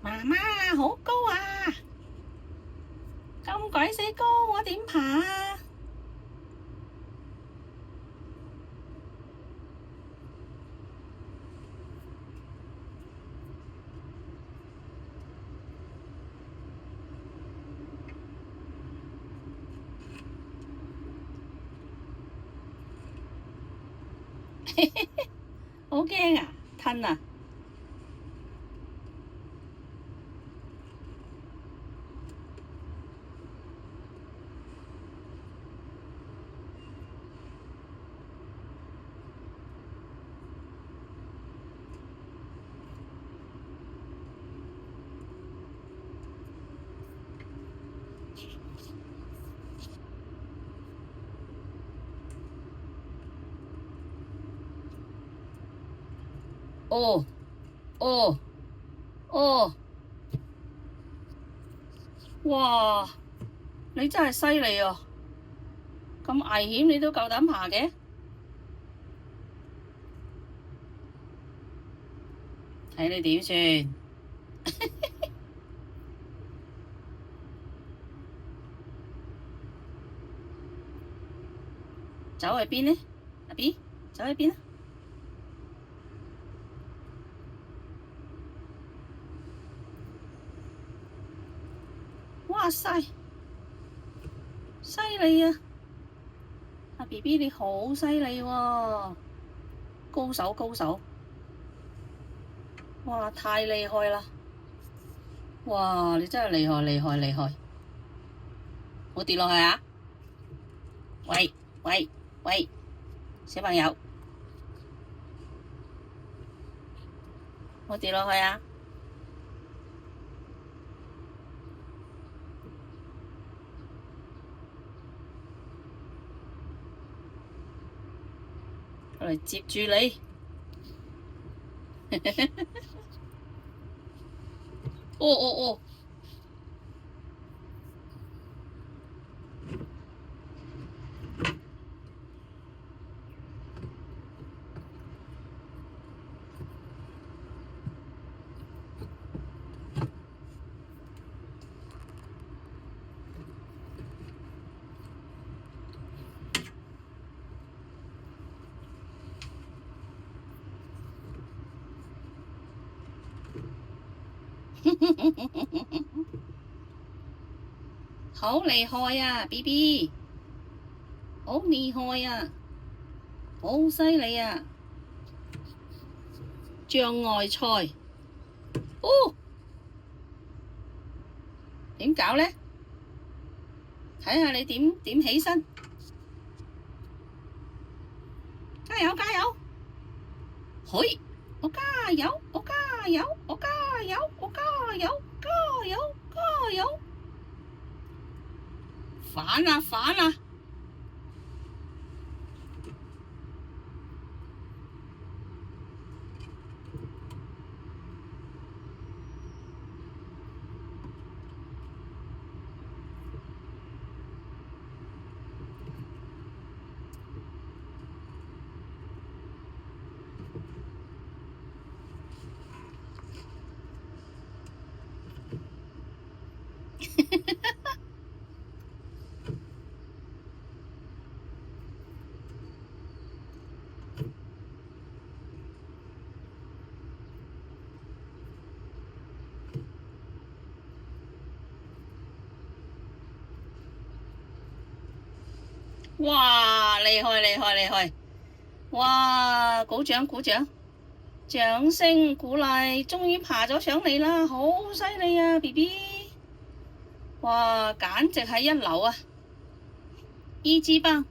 媽媽好高啊！咁鬼死高，我點爬啊？好驚啊！吞啊！哦哦哦！哇！你真係犀利啊！咁危險你都夠膽爬嘅？睇你點算？走去邊呢？阿 B， 走去邊啊？哇塞！犀利啊！阿 BB 你好犀利喎，高手高手！哇，太厲害啦！哇，你真係厲害厲害厲害！冇跌落去啊！喂喂喂，小朋友，冇跌落去啊！我嚟接住你。哦哦哦！好厲害啊 ，BB， 好厲害啊，好犀利啊！障礙賽，哦，點搞呢？睇下你點起身，加油加油！嘿，我加油，我加油，我加油，我加油，加油加油！反啊反啊！哇！厲害厲害厲害！哇！鼓掌鼓掌！掌聲鼓勵，終於爬咗上嚟啦，好犀利啊 BB！ 哇，簡直係一流啊！意志棒！